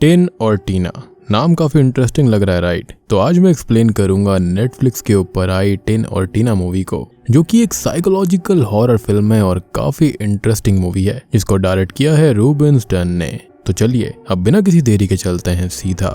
Tin और टीना, नाम काफी इंटरेस्टिंग लग रहा है राइट। तो आज मैं एक्सप्लेन करूंगा नेटफ्लिक्स के ऊपर आई टिन और टीना मूवी को, जो कि एक साइकोलॉजिकल हॉरर फिल्म है और काफी इंटरेस्टिंग मूवी है, जिसको डायरेक्ट किया है रूबेन्स डन ने। तो चलिए अब बिना किसी देरी के चलते हैं सीधा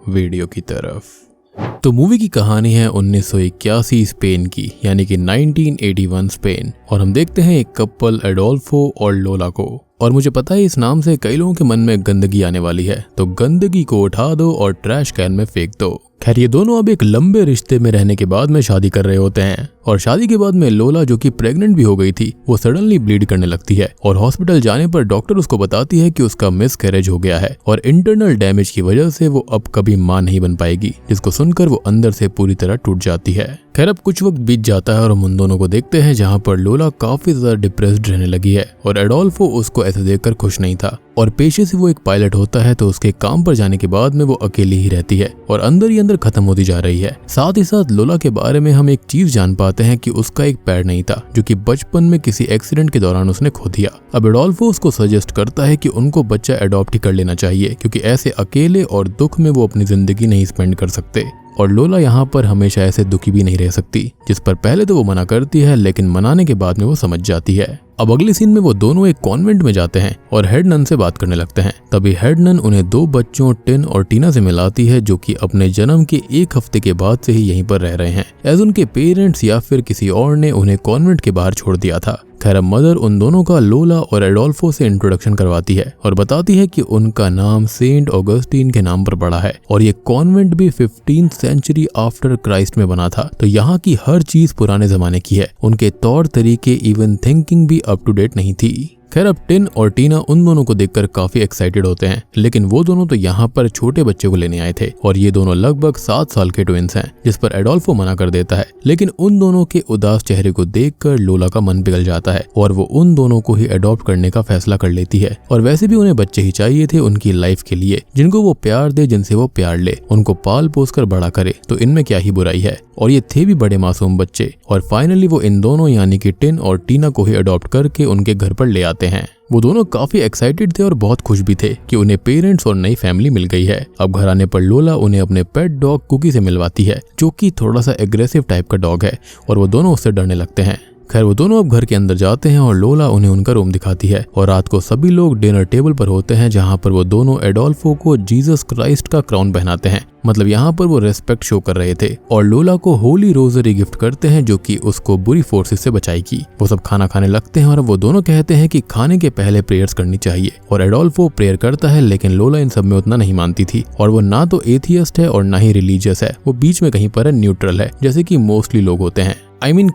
वीडियो की तरफ। तो मूवी की कहानी है 1981 स्पेन की, यानी कि 1981 स्पेन, और हम देखते हैं एक कपल एडोल्फो और लोला को। और मुझे पता है इस नाम से कई लोगों के मन में गंदगी आने वाली है, तो गंदगी को उठा दो और ट्रैश कैन में फेंक दो। खैर ये दोनों अब एक लंबे रिश्ते में रहने के बाद में शादी कर रहे होते हैं, और शादी के बाद में लोला, जो कि प्रेग्नेंट भी हो गई थी, वो सडनली ब्लीड करने लगती है और हॉस्पिटल जाने पर डॉक्टर उसको बताती है कि उसका मिसकैरेज हो गया है और इंटरनल डैमेज की वजह से वो अब कभी मां नहीं बन पाएगी, जिसको सुनकर वो अंदर से पूरी तरह टूट जाती है। खैर अब कुछ वक्त बीत जाता है और हम उन दोनों को देखते हैं जहाँ पर लोला काफी ज्यादा डिप्रेस्ड रहने लगी है और एडोल्फो उसको ऐसे देखकर खुश नहीं था। और पेशे से वो एक पायलट होता है, तो उसके काम पर जाने के बाद में वो अकेली ही रहती है और अंदर ही अंदर खत्म होती जा रही है। साथ ही साथ लोला के बारे में हम एक चीज जान पाते हैं कि उसका एक पैर नहीं था, जो कि बचपन में किसी एक्सीडेंट के दौरान उसने खो दिया। अब एडोल्फो उसको सजेस्ट करता है कि उनको बच्चा अडॉप्ट ही कर लेना चाहिए, क्योंकि ऐसे अकेले और दुख में वो अपनी जिंदगी नहीं स्पेंड कर सकते। और लोला यहाँ पर हमेशा ऐसे दुखी भी नहीं रह सकती, जिस पर पहले तो वो मना करती है, लेकिन मनाने के बाद में वो समझ जाती है। अब अगले सीन में वो दोनों एक कॉन्वेंट में जाते हैं और हेड नन से बात करने लगते हैं। तभी हेड नन उन्हें दो बच्चों टिन और टीना से मिलाती है, जो कि अपने जन्म के एक हफ्ते के बाद से ही यहीं पर रह रहे हैं, एज उनके पेरेंट्स या फिर किसी और ने उन्हें कॉन्वेंट के बाहर छोड़ दिया था। खैर अब मदर उन दोनों का लोला और एडोल्फो से इंट्रोडक्शन करवाती है और बताती है कि उनका नाम सेंट ऑगस्टीन के नाम पर पड़ा है और ये कॉन्वेंट भी 15th सेंचुरी आफ्टर क्राइस्ट में बना था। तो यहाँ की हर चीज पुराने जमाने की है, उनके तौर तरीके, इवन थिंकिंग भी अप टू डेट नहीं थी। खैर अब टिन और टीना उन दोनों को देखकर काफी एक्साइटेड होते हैं, लेकिन वो दोनों तो यहाँ पर छोटे बच्चे को लेने आए थे और ये दोनों लगभग 7 साल के ट्विंस हैं, जिस पर एडोल्फो मना कर देता है। लेकिन उन दोनों के उदास चेहरे को देखकर लोला का मन पिघल जाता है और वो उन दोनों को ही अडॉप्ट करने का फैसला कर लेती है। और वैसे भी उन्हें बच्चे ही चाहिए थे उनकी लाइफ के लिए, जिनको वो प्यार दे, जिनसे वो प्यार ले, उनको पाल पोस कर बड़ा करे, तो इनमें क्या ही बुराई है। और ये थे भी बड़े मासूम बच्चे। और फाइनली वो इन दोनों यानी कि टिन और टीना को ही अडॉप्ट करके उनके घर पर ले आते हैं। वो दोनों काफी एक्साइटेड थे और बहुत खुश भी थे कि उन्हें पेरेंट्स और नई फैमिली मिल गई है। अब घर आने पर लोला उन्हें अपने पेट डॉग कुकी से मिलवाती है, जो कि थोड़ा सा एग्रेसिव टाइप का डॉग है, और वो दोनों उससे डरने लगते हैं। खैर वो दोनों अब घर के अंदर जाते हैं और लोला उन्हें उनका रूम दिखाती है और रात को सभी लोग डिनर टेबल पर होते हैं, जहाँ पर वो दोनों एडोल्फो को जीसस क्राइस्ट का क्राउन पहनाते हैं। मतलब यहाँ पर वो रेस्पेक्ट शो कर रहे थे और लोला को होली रोजरी गिफ्ट करते हैं, जो कि उसको बुरी फोर्सेस से बचाएगी। वो सब खाना खाने लगते हैं और वो दोनों कहते हैं कि खाने के पहले प्रेयर्स करनी चाहिए, और एडोल्फो प्रेयर करता है, लेकिन लोला इन सब में उतना नहीं मानती थी और वो ना तो एथियस्ट है और ना ही रिलीजियस है, वो बीच में कहीं पर है, न्यूट्रल है, जैसे कि मोस्टली लोग होते हैं।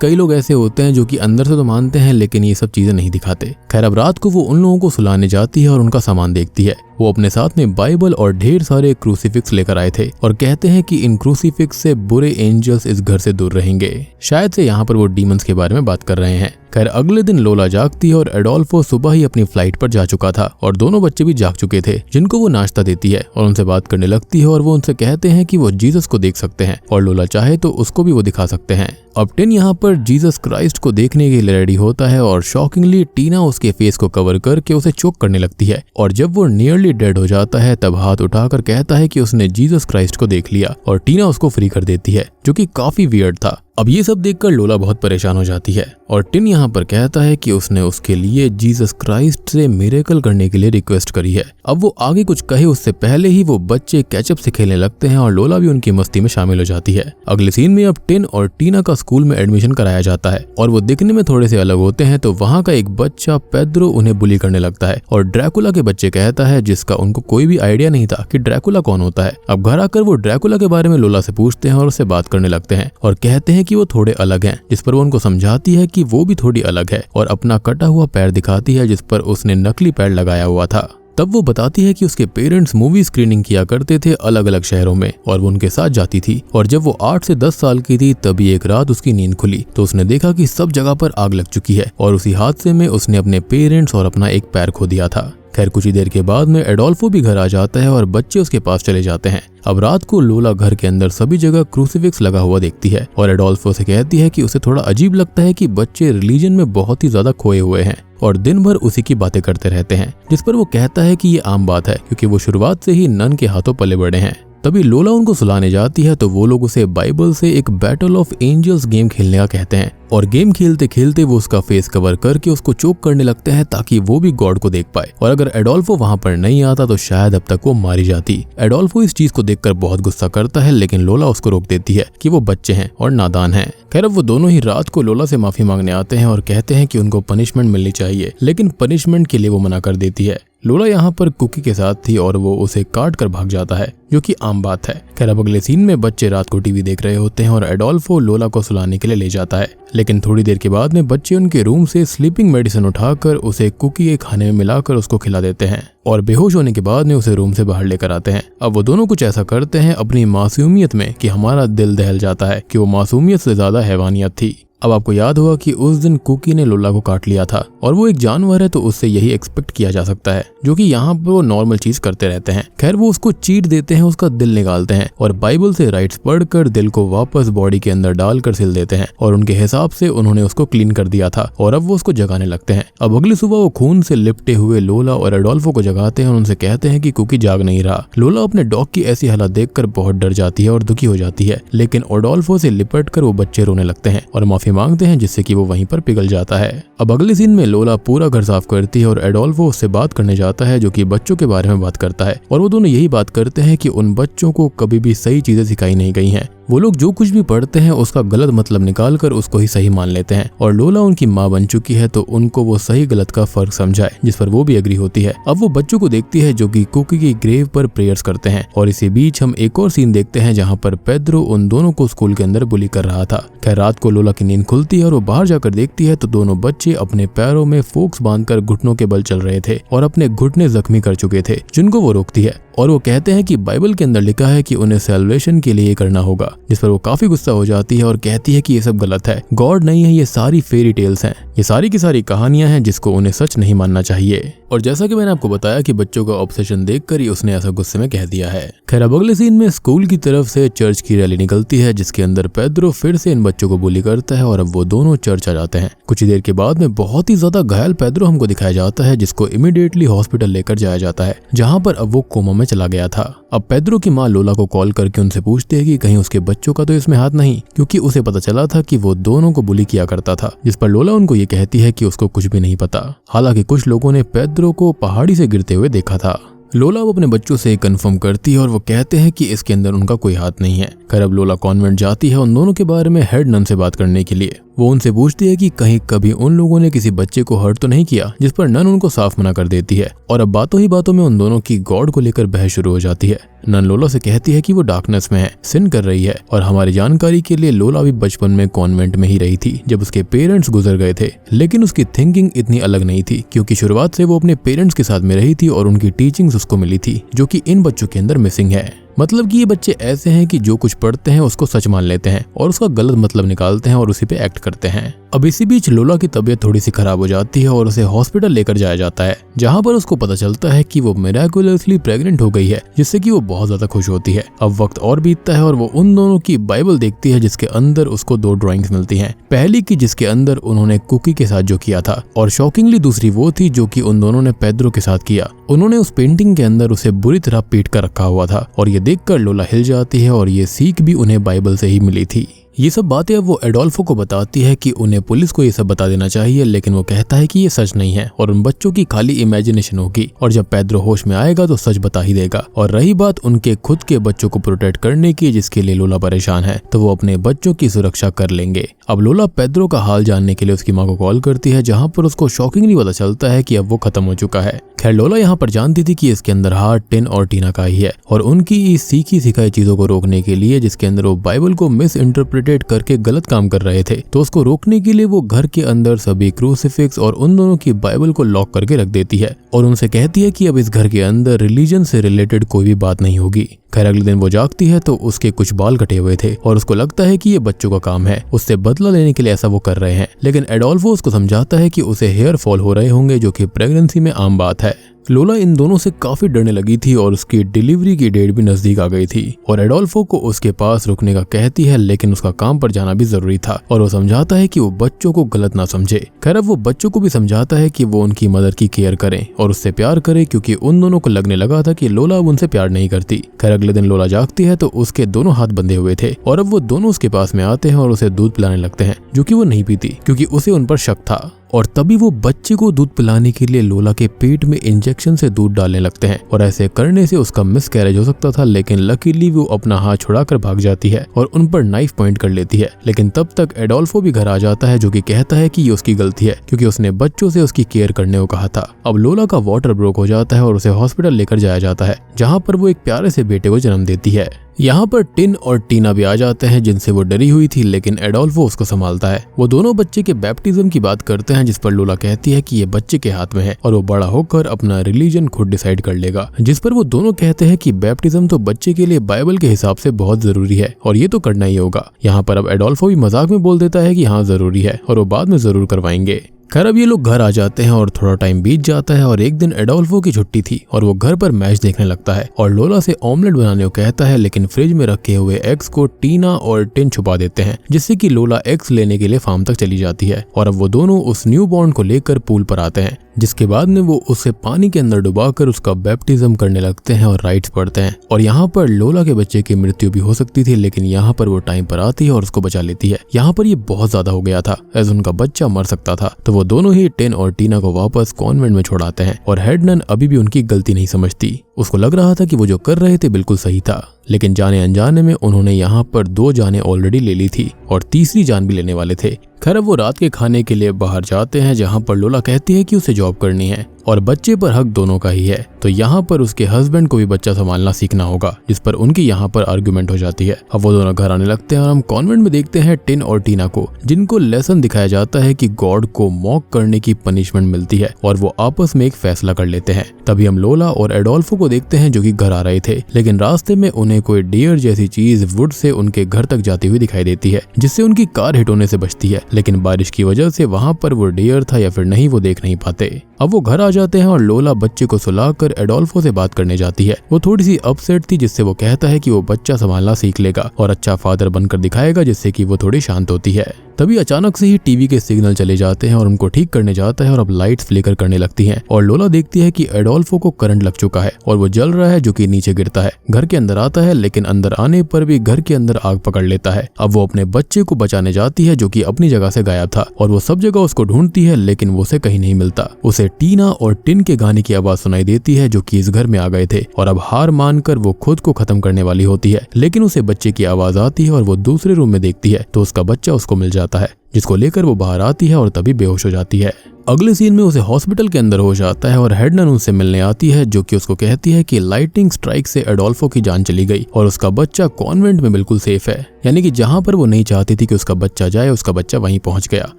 कई लोग ऐसे होते हैं जो कि अंदर से तो मानते हैं लेकिन ये सब चीजें नहीं दिखाते। खैर अब रात को वो उन लोगों को सुलाने जाती है और उनका सामान देखती है। वो अपने साथ में बाइबल और ढेर सारे क्रूसीफिक्स लेकर आए थे और कहते हैं कि इन क्रूसीफिक्स से बुरे एंजल्स इस घर से दूर रहेंगे। शायद से यहाँ पर वो डीमंस के बारे में बात कर रहे हैं। खैर अगले दिन लोला जागती है और एडोल्फो सुबह ही अपनी फ्लाइट पर जा चुका था और दोनों बच्चे भी जाग चुके थे, जिनको वो नाश्ता देती है और उनसे बात करने लगती है। और वो उनसे कहते हैं कि वो जीसस को देख सकते हैं और लोला चाहे तो उसको भी वो दिखा सकते हैं। अब टिन यहाँ पर जीसस क्राइस्ट को देखने के लिए रेडी होता है और शॉकिंगली टीना उसके फेस को कवर करके उसे चोक करने लगती है। और जब वो नियरली डेड हो जाता है तब हाथ उठाकर कहता है कि उसने जीसस क्राइस्ट को देख लिया और टीना उसको फ्री कर देती है, जो कि काफी वियर्ड था। अब ये सब देखकर लोला बहुत परेशान हो जाती है और टिन यहाँ पर कहता है कि उसने उसके लिए जीसस क्राइस्ट से मिरेकल करने के लिए रिक्वेस्ट करी है। अब वो आगे कुछ कहे उससे पहले ही वो बच्चे कैचअप से खेलने लगते हैं और लोला भी उनकी मस्ती में शामिल हो जाती है। अगले सीन में अब टिन और टीना का स्कूल में एडमिशन कराया जाता है और वो दिखने में थोड़े से अलग होते हैं, तो वहाँ का एक बच्चा पेड्रो उन्हें बुली करने लगता है और ड्रैकुला के बच्चे कहता है, जिसका उनको कोई भी आइडिया नहीं था कि ड्रैकुला कौन होता है। अब घर आकर वो ड्रैकुला के बारे में लोला से पूछते हैं और उससे बात करने लगते हैं और कहते हैं कि वो थोड़े अलग हैं, जिस पर वो उनको समझाती है कि वो भी थोड़ी अलग है और अपना कटा हुआ पैर दिखाती है, जिस पर उसने नकली पैर लगाया हुआ था। तब वो बताती है कि उसके पेरेंट्स मूवी स्क्रीनिंग किया करते थे अलग अलग शहरों में और वो उनके साथ जाती थी। और जब वो 8 से 10 साल की थी तभी एक रात उसकी नींद खुली तो उसने देखा कि सब जगह पर आग लग चुकी है और उसी हादसे में उसने अपने पेरेंट्स और अपना एक पैर खो दिया था। खैर कुछ ही देर के बाद में एडोल्फो भी घर आ जाता है और बच्चे उसके पास चले जाते हैं। अब रात को लोला घर के अंदर सभी जगह क्रूसीफिक्स लगा हुआ देखती है और एडोल्फो से कहती है कि उसे थोड़ा अजीब लगता है कि बच्चे रिलीजन में बहुत ही ज्यादा खोए हुए हैं और दिन भर उसी की बातें करते रहते हैं, जिस पर वो कहता है कि ये आम बात है क्योंकि वो शुरुआत से ही नन के हाथों पले बड़े हैं। तभी लोला उनको सुलाने जाती है तो वो लोग उसे बाइबल से एक बैटल ऑफ एंजल्स गेम खेलने का कहते हैं और गेम खेलते खेलते वो उसका फेस कवर करके उसको चोक करने लगते हैं ताकि वो भी गॉड को देख पाए, और अगर एडोल्फो वहां पर नहीं आता तो शायद अब तक वो मारी जाती। एडोल्फो इस चीज को देखकर बहुत गुस्सा करता है लेकिन लोला उसको रोक देती है कि वो बच्चे हैं और नादान हैं। खैर अब वो दोनों ही रात को लोला से माफी मांगने आते हैं और कहते हैं कि उनको पनिशमेंट मिलनी चाहिए, लेकिन पनिशमेंट के लिए वो मना कर देती है। लोला यहाँ पर कुकी के साथ थी और वो उसे काट कर भाग जाता है, जो कि आम बात है। खैर अब अगले सीन में बच्चे रात को टीवी देख रहे होते हैं और एडोल्फो लोला को सुलाने के लिए ले जाता है, लेकिन थोड़ी देर के बाद में बच्चे उनके रूम से स्लीपिंग मेडिसिन उठाकर उसे कुकी के खाने में मिलाकर उसको खिला देते हैं और बेहोश होने के बाद में उसे रूम से बाहर लेकर आते हैं। अब वो दोनों कुछ ऐसा करते हैं अपनी मासूमियत में कि हमारा दिल दहल जाता है कि वो मासूमियत से ज्यादा हैवानियत थी। अब आपको याद होगा कि उस दिन कुकी ने लोला को काट लिया था और वो एक जानवर है तो उससे यही एक्सपेक्ट किया जा सकता है, जो कि यहाँ पर वो नॉर्मल चीज करते रहते हैं। खैर वो उसको चीट देते हैं, उसका दिल निकालते हैं और बाइबल से राइट्स पढ़कर दिल को वापस बॉडी के अंदर डालकर सिल देते हैं और उनके हिसाब से उन्होंने उसको क्लीन कर दिया था और अब वो उसको जगाने लगते हैं। अब अगली सुबह वो खून से लिपटे हुए लोला और एडोल्फो को जगाते हैं और उनसे कहते हैं कि कुकी जाग नहीं रहा। लोला अपने डॉग की ऐसी हालत देखकर बहुत डर जाती है और दुखी हो जाती है, लेकिन एडोल्फो से लिपट कर वो बच्चे रोने लगते हैं और माफी मांगते हैं, जिससे कि वो वहीं पर पिघल जाता है। अब अगले सीन में लोला पूरा घर साफ करती है और एडोल्फो उससे बात करने जाता है, जो कि बच्चों के बारे में बात करता है और वो दोनों यही बात करते हैं कि उन बच्चों को कभी भी सही चीजें सिखाई नहीं गई हैं। वो लोग जो कुछ भी पढ़ते हैं उसका गलत मतलब निकालकर उसको ही सही मान लेते हैं और लोला उनकी माँ बन चुकी है तो उनको वो सही गलत का फर्क समझाए, जिस पर वो भी एग्री होती है। अब वो बच्चों को देखती है जो कि कुकी की ग्रेव पर प्रेयर्स करते हैं और इसी बीच हम एक और सीन देखते हैं जहाँ पर पेड्रो उन दोनों को स्कूल के अंदर बुली कर रहा था। खैर रात को लोला की नींद खुलती है और वो बाहर जाकर देखती है तो दोनों बच्चे अपने पैरों में फोक्स बांधकर घुटनों के बल चल रहे थे और अपने घुटने जख्मी कर चुके थे, जिनको वो रोकती है और वो कहते हैं कि बाइबल के अंदर लिखा है कि उन्हें सैल्वेशन के लिए करना होगा, जिस पर वो काफी गुस्सा हो जाती है और कहती है कि ये सब गलत है, गॉड नहीं है, ये सारी फेरी टेल्स हैं, ये सारी की सारी कहानियां हैं जिसको उन्हें सच नहीं मानना चाहिए। और जैसा कि मैंने आपको बताया कि बच्चों का ऑब्सेशन देखकर ही उसने ऐसा गुस्से में कह दिया है। खैर अब अगले सीन में स्कूल की तरफ से चर्च की रैली निकलती है, जिसके अंदर पेड्रो फिर से इन बच्चों को बुली करता है और अब वो दोनों चर्च आ जाते हैं। कुछ ही देर के बाद में बहुत ही ज्यादा घायल पेड्रो हमको दिखाया जाता है, जिसको इमीडिएटली हॉस्पिटल लेकर जाया जाता है, जहाँ पर अब वो कोमा में चला गया था। अब पेड्रो की माँ लोला को कॉल करके उनसे पूछती है कि कहीं उसके बच्चों का तो इसमें हाथ नहीं, क्योंकि उसे पता चला था कि वो दोनों को बुली किया करता था, जिस पर लोला उनको ये कहती है कि उसको कुछ भी नहीं पता। हालांकि कुछ लोगों ने पेड्रो को पहाड़ी से गिरते हुए देखा था। लोला वो अपने बच्चों से कंफर्म करती है और वो कहते हैं कि इसके अंदर उनका कोई हाथ नहीं है। खैर अब लोला कॉन्वेंट जाती है उन दोनों के बारे में हेड नन से बात करने के लिए। वो उनसे पूछती है कि कहीं कभी उन लोगों ने किसी बच्चे को हर्ट तो नहीं किया, जिस पर नन उनको साफ मना कर देती है और अब बातों ही बातों में उन दोनों की गॉड को लेकर बहस शुरू हो जाती है। नन लोला से कहती है कि वो डार्कनेस में है, सिन कर रही है और हमारी जानकारी के लिए लोला भी बचपन में कॉन्वेंट में ही रही थी जब उसके पेरेंट्स गुजर गए थे, लेकिन उसकी थिंकिंग इतनी अलग नहीं थी क्योंकि शुरुआत से वो अपने पेरेंट्स के साथ में रही थी और उनकी टीचिंग्स उसको मिली थी, जो कि इन बच्चों के अंदर मिसिंग है। मतलब कि ये बच्चे ऐसे हैं कि जो कुछ पढ़ते हैं उसको सच मान लेते हैं और उसका गलत मतलब निकालते हैं और उसी पे एक्ट करते हैं। अब इसी बीच लोला की तबीयत थोड़ी सी खराब हो जाती है और उसे हॉस्पिटल लेकर जाया जाता है, जहां पर उसको पता चलता है कि वो मिराकुलसली प्रेग्नेंट हो गई है, जिससे कि वो बहुत ज्यादा खुश होती है। अब वक्त और बीतता है और वो उन दोनों की बाइबल देखती है, जिसके अंदर उसको 2 ड्राइंग्स मिलती हैं। पहली की जिसके अंदर उन्होंने कुकी के साथ जो किया था और शॉकिंगली दूसरी वो थी जो कि उन दोनों ने पेड्रो के साथ किया। उन्होंने उस पेंटिंग के अंदर उसे बुरी तरह पीट कर रखा हुआ था और ये देखकर लोला हिल जाती है और ये सीख भी उन्हें बाइबल से ही मिली थी। ये सब बातें अब वो एडोल्फो को बताती है कि उन्हें पुलिस को ये सब बता देना चाहिए, लेकिन वो कहता है कि ये सच नहीं है और उन बच्चों की खाली इमेजिनेशन होगी और जब पेड्रो होश में आएगा तो सच बता ही देगा। और रही बात उनके खुद के बच्चों को प्रोटेक्ट करने की, जिसके लिए लोला परेशान है, तो वो अपने बच्चों की सुरक्षा कर लेंगे। अब लोला पेड्रो का हाल जानने के लिए उसकी माँ को कॉल करती है, जहाँ पर उसको शॉकिंगली पता चलता है कि अब वो खत्म हो चुका है। खैर लोला यहाँ पर जानती थी कि इसके अंदर हार्ट टिन और टीना का ही है और उनकी इस सीखी सिखाई चीजों को रोकने के लिए, जिसके अंदर वो बाइबल को मिस इंटरप्रिटेट करके गलत काम कर रहे थे, तो उसको रोकने के लिए वो घर के अंदर सभी क्रूसिफिक्स और उन दोनों की बाइबल को लॉक करके रख देती है और उनसे कहती है कि अब इस घर के अंदर रिलीजन से रिलेटेड कोई भी बात नहीं होगी। खैर अगले दिन वो जागती है तो उसके कुछ बाल कटे हुए थे और उसको लगता है कि ये बच्चों का काम है, उससे बदला लेने के लिए ऐसा वो कर रहे हैं, लेकिन एडोल्फो उसको समझाता है कि उसे हेयर फॉल हो रहे होंगे, जो कि प्रेगनेंसी में आम बात है। लोला इन दोनों से काफी डरने लगी थी और उसकी डिलीवरी की डेट भी नजदीक आ गई थी और एडोल्फो को उसके पास रुकने का कहती है, लेकिन उसका काम पर जाना भी जरूरी था और वो समझाता है कि वो बच्चों को गलत ना समझे। खैर अब वो बच्चों को भी समझाता है कि वो उनकी मदर की केयर करें और उससे प्यार करें, क्योंकि उन दोनों को लगने लगा था कि लोला अब उनसे प्यार नहीं करती। खैर अगले दिन लोला जागती है तो उसके दोनों हाथ बंधे हुए थे और अब वो दोनों उसके पास में आते हैं और उसे दूध पिलाने लगते हैं, जो कि वो नहीं पीती क्योंकि उसे उन पर शक था। और तभी वो बच्चे को दूध पिलाने के लिए लोला के पेट में इंजेक्शन से दूध डालने लगते हैं और ऐसे करने से उसका मिसकैरेज हो सकता था, लेकिन लकीली वो अपना हाथ छुड़ाकर भाग जाती है और उन पर नाइफ पॉइंट कर लेती है। लेकिन तब तक एडोल्फो भी घर आ जाता है, जो कि कहता है कि ये उसकी गलती है क्योंकि उसने बच्चों से उसकी केयर करने को कहा था। अब लोला का वाटर ब्रेक हो जाता है और उसे हॉस्पिटल लेकर जाया जाता है, जहाँ पर वो एक प्यारे से बेटे को जन्म देती है। यहाँ पर टिन और टीना भी आ जाते हैं, जिनसे वो डरी हुई थी, लेकिन एडोल्फो उसको संभालता है। वो दोनों बच्चे के बैप्टिज्म की बात करते हैं, जिस पर लोला कहती है कि ये बच्चे के हाथ में है और वो बड़ा होकर अपना रिलीजन खुद डिसाइड कर लेगा, जिस पर वो दोनों कहते हैं कि बैप्टिज्म तो बच्चे के लिए बाइबल के हिसाब से बहुत जरूरी है और ये तो करना ही होगा। यहाँ पर अब एडोल्फो भी मजाक में बोल देता है कि हाँ जरूरी है और वो बाद में जरूर करवाएंगे। खैर अब ये लोग घर आ जाते हैं और थोड़ा टाइम बीत जाता है और एक दिन एडोल्फो की छुट्टी थी और वो घर पर मैच देखने लगता है और लोला से ऑमलेट बनाने को कहता है, लेकिन फ्रिज में रखे हुए एग्स को टीना और टिन छुपा देते हैं, जिससे कि लोला एग्स लेने के लिए फार्म तक चली जाती है और अब वो दोनों उस न्यू बॉर्न को लेकर पूल पर आते हैं, जिसके बाद में वो उसे पानी के अंदर डुबाकर उसका बैप्टिज्म करने लगते हैं और राइट्स पढ़ते हैं। और यहाँ पर लोला के बच्चे की मृत्यु भी हो सकती थी, लेकिन यहाँ पर वो टाइम पर आती है और उसको बचा लेती है। यहाँ पर ये बहुत ज्यादा हो गया था, एज उनका बच्चा मर सकता था, तो वो दोनों ही टिन और टीना को वापस कॉन्वेंट में छोड़ाते हैं और हेड नन अभी भी उनकी गलती नहीं समझती। उसको लग रहा था कि वो जो कर रहे थे बिल्कुल सही था, लेकिन जाने अनजाने में उन्होंने यहाँ पर 2 जानें ऑलरेडी ले ली थी और तीसरी जान भी लेने वाले थे। खैर अब वो रात के खाने के लिए बाहर जाते हैं, जहाँ पर लोला कहती है कि उसे जॉब करनी है और बच्चे पर हक दोनों का ही है, तो यहाँ पर उसके हस्बैंड को भी बच्चा संभालना सीखना होगा, जिस पर उनकी यहाँ पर आर्गुमेंट हो जाती है। अब वो दोनों घर आने लगते हैं और हम कॉन्वेंट में देखते हैं टिन और टीना को, जिनको लेसन दिखाया जाता है कि गॉड को मॉक करने की पनिशमेंट मिलती है और वो आपस में एक फैसला कर लेते हैं। तभी हम लोला और एडोल्फो को देखते हैं, जो कि घर आ रहे थे, लेकिन रास्ते में उन्हें कोई डियर जैसी चीज वुड से उनके घर तक जाती हुई दिखाई देती है, जिससे उनकी कार हिट होने से बचती है, लेकिन बारिश की वजह से वहां पर वो डियर था या फिर नहीं वो देख नहीं पाते। अब वो घर आ जाते हैं और लोला बच्चे को सुलाकर एडोल्फो से बात करने जाती है। वो थोड़ी सी अपसेट थी, जिससे वो कहता है कि वो बच्चा संभालना सीख लेगा और अच्छा फादर बनकर दिखाएगा, जिससे कि वो थोड़ी शांत होती है। तभी अचानक से ही टीवी के सिग्नल चले जाते हैं और उनको ठीक करने जाता है और अब लाइट्स फ्लिकर करने लगती हैं और लोला देखती है कि एडोल्फो को करंट लग चुका है और वो जल रहा है, जो कि नीचे गिरता है। घर के अंदर आता है, लेकिन अंदर आने पर भी घर के अंदर आग पकड़ लेता है। अब वो अपने बच्चे को बचाने जाती है, जो कि अपनी जगह से गायब था, और वो सब जगह उसको ढूंढती है, लेकिन वो उसे कहीं नहीं मिलता। उसे टीना और टिन के गाने की आवाज सुनाई देती है, जो कि इस घर में आ गए थे, और अब हार मानकर वो खुद को खत्म करने वाली होती है, लेकिन उसे बच्चे की आवाज आती है और वो दूसरे रूम में देखती है तो उसका बच्चा उसको मिल जाता है, जिसको लेकर वो बाहर आती है और तभी बेहोश हो जाती है। अगले सीन में उसे हॉस्पिटल के अंदर होश आता है और हेडनन उनसे मिलने आती है, जो कि उसको कहती है कि लाइटनिंग स्ट्राइक से एडोल्फो की जान चली गई और उसका बच्चा कॉन्वेंट में बिल्कुल सेफ है, यानी कि जहां पर वो नहीं चाहती थी कि उसका बच्चा जाए, उसका बच्चा वहीं पहुंच गया।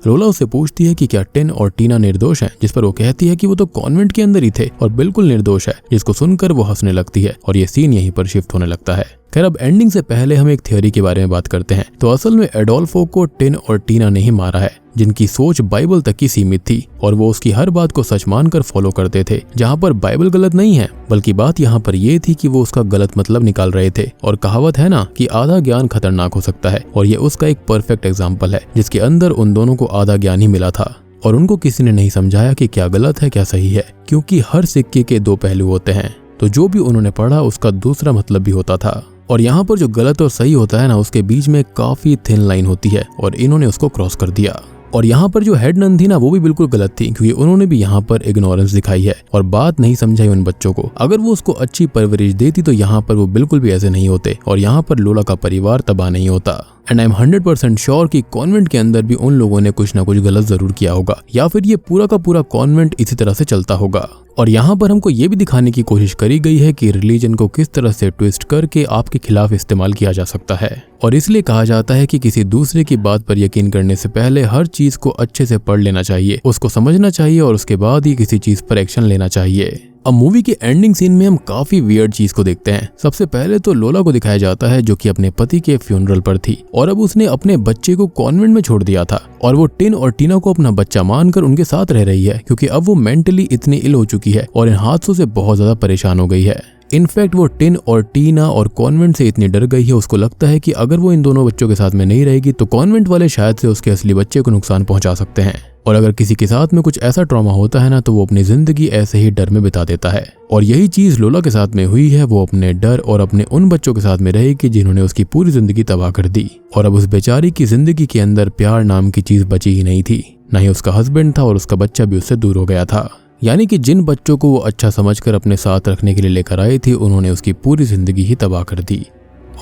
लोला उससे पूछती है कि क्या टिन और टीना निर्दोष हैं, जिस पर वो कहती है कि वो तो कॉन्वेंट के अंदर ही थे और बिल्कुल निर्दोष है, जिसको सुनकर वो हंसने लगती है और ये सीन यहीं पर शिफ्ट होने लगता है। खैर अब एंडिंग से पहले हम एक थ्योरी के बारे में बात करते हैं। तो असल में एडोल्फो को टिन और टीना ने ही मारा है, जिनकी सोच बाइबल तक की सीमित थी और वो उसकी हर बात को सच मानकर फॉलो करते थे, जहां पर बाइबल गलत नहीं है, बल्कि बात यहाँ पर ये थी कि वो उसका गलत मतलब निकाल रहे थे। और कहावत है ना कि आधा ज्ञान खतरनाक हो सकता है, और ये उसका एक परफेक्ट एग्जाम्पल है, जिसके अंदर उन दोनों को आधा ज्ञान ही मिला था और उनको किसी ने नहीं समझाया कि क्या गलत है क्या सही है, क्योंकि हर सिक्के के 2 पहलू होते हैं। तो जो भी उन्होंने पढ़ा उसका दूसरा मतलब भी होता था, और यहाँ पर जो गलत और सही होता है ना, उसके बीच में काफी थिन लाइन होती है और इन्होंने उसको क्रॉस कर दिया। और यहाँ पर जो हेड नन थी ना, वो भी बिल्कुल गलत थी, क्योंकि उन्होंने भी यहाँ पर इग्नोरेंस दिखाई है और बात नहीं समझाई उन बच्चों को। अगर वो उसको अच्छी परवरिश देती तो यहाँ पर वो बिल्कुल भी ऐसे नहीं होते और यहाँ पर लोला का परिवार तबाह नहीं होता। एंड आई एम 100% श्योर कि कॉन्वेंट के अंदर भी उन लोगों ने कुछ ना कुछ गलत जरूर किया होगा, या फिर ये पूरा का पूरा कॉन्वेंट इसी तरह से चलता होगा। और यहाँ पर हमको ये भी दिखाने की कोशिश करी गई है कि रिलीजन को किस तरह से ट्विस्ट करके आपके खिलाफ इस्तेमाल किया जा सकता है, और इसलिए कहा जाता है कि किसी दूसरे की बात पर यकीन करने से पहले हर चीज को अच्छे से पढ़ लेना चाहिए, उसको समझना चाहिए और उसके बाद ही किसी चीज पर एक्शन लेना चाहिए। अब मूवी के एंडिंग सीन में हम काफी वियर्ड चीज को देखते हैं। सबसे पहले तो लोला को दिखाया जाता है जो कि अपने पति के फ्यूनरल पर थी और अब उसने अपने बच्चे को कॉन्वेंट में छोड़ दिया था और वो टिन और टीना को अपना बच्चा मानकर उनके साथ रह रही है क्योंकि अब वो मेंटली इतनी इल हो चुकी है और इन हादसों से बहुत ज्यादा परेशान हो गई है। इनफैक्ट वो टिन और टीना और कॉन्वेंट से इतनी डर गई है, उसको लगता है कि अगर वो इन दोनों बच्चों के साथ में नहीं रहेगी तो कॉन्वेंट वाले शायद से उसके असली बच्चे को नुकसान पहुंचा सकते हैं और अगर किसी के साथ में कुछ ऐसा ट्रॉमा होता है ना तो वो अपनी जिंदगी ऐसे ही डर में बिता देता है। और यही चीज लोला के साथ में हुई है। वो अपने डर और अपने उन बच्चों के साथ में रहेगी जिन्होंने उसकी पूरी जिंदगी तबाह कर दी और अब उस बेचारी की जिंदगी के अंदर प्यार नाम की चीज बची ही नहीं थी, ना ही उसका हस्बैंड था और उसका बच्चा भी उससे दूर हो गया था। यानी कि जिन बच्चों को वो अच्छा समझकर अपने साथ रखने के लिए लेकर आई थी उन्होंने उसकी पूरी जिंदगी ही तबाह कर दी।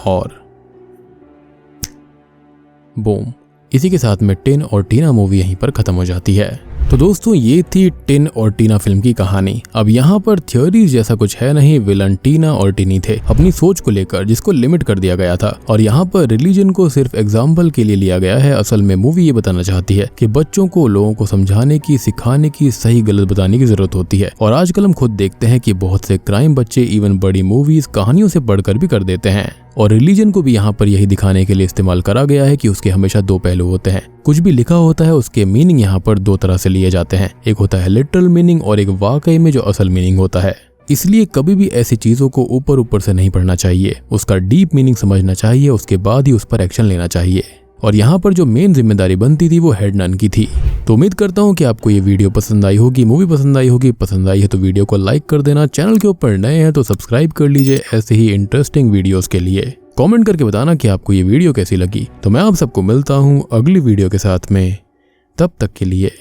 और बूम, इसी के साथ में टिन और टीना मूवी यहीं पर खत्म हो जाती है। तो दोस्तों ये थी टिन और टीना फिल्म की कहानी। अब यहाँ पर थ्योरीज जैसा कुछ है नहीं, विलन टीना और टिनी थे अपनी सोच को लेकर जिसको लिमिट कर दिया गया था और यहाँ पर रिलीजन को सिर्फ एग्जाम्पल के लिए लिया गया है। असल में मूवी ये बताना चाहती है कि बच्चों को लोगों को समझाने की, सिखाने की, सही गलत बताने की जरूरत होती है। और आजकल हम खुद देखते हैं कि बहुत से क्राइम बच्चे इवन बड़ी मूवीज कहानियों से पढ़कर भी कर देते हैं और रिलीजन को भी यहाँ पर यही दिखाने के लिए इस्तेमाल करा गया है कि उसके हमेशा दो पहलू होते हैं। कुछ भी लिखा होता है उसके मीनिंग यहाँ पर दो तरह से लिए जाते हैं, एक होता है लिटरल मीनिंग और एक वाकई में जो असल मीनिंग होता है। इसलिए कभी भी ऐसी चीजों को ऊपर ऊपर से नहीं पढ़ना चाहिए, उसका डीप मीनिंग समझना चाहिए, उसके बाद ही उस पर एक्शन लेना चाहिए। और यहाँ पर जो मेन जिम्मेदारी बनती थी वो हेड नन की थी। तो उम्मीद करता हूँ कि आपको ये वीडियो पसंद आई होगी, मूवी पसंद आई होगी। पसंद आई है तो वीडियो को लाइक कर देना, चैनल के ऊपर नए हैं तो सब्सक्राइब कर लीजिए ऐसे ही इंटरेस्टिंग वीडियोस के लिए। कमेंट करके बताना कि आपको ये वीडियो कैसी लगी। तो मैं आप सबको मिलता हूँ अगली वीडियो के साथ में, तब तक के लिए